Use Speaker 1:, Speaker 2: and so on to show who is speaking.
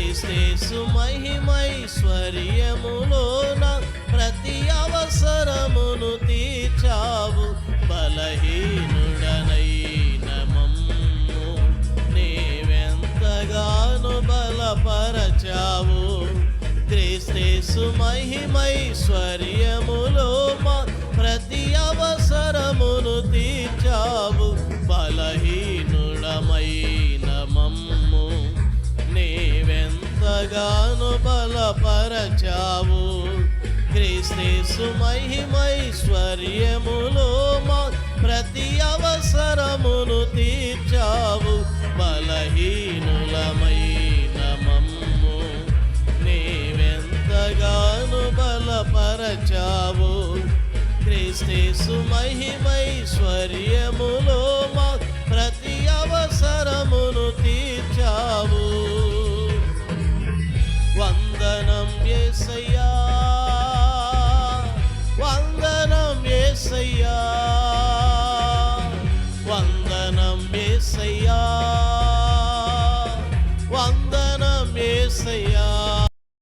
Speaker 1: క్రీస్తేసు మహిమైశ్వర్యములోన ప్రతి అవసరమును తీర్చావు. బలహీనుడనైన మమ్ము నీవెంతగానో బలపరచావు. క్రీస్తేసు మహిమైశ్వర్యములో ప్రతి అవసరమును తీర్చావు. బలహీనుడమైన మమ్ము నీవెంతగానో బలపరచావు. క్రీస్తేసు మహిమైశ్వర్యములో ప్రతి అవసరమును తీర్చావు. బలహీనులమైన మమ్ము నీవెంతగానో బలపరచావు. క్రీస్తేసు మహిమైశ్వర్యములో ప్రతి అవసరమును తీర్చావు. వందనం యేసయ్యా, వందనం యేసయ్యా, వందనం యేసయ్యా.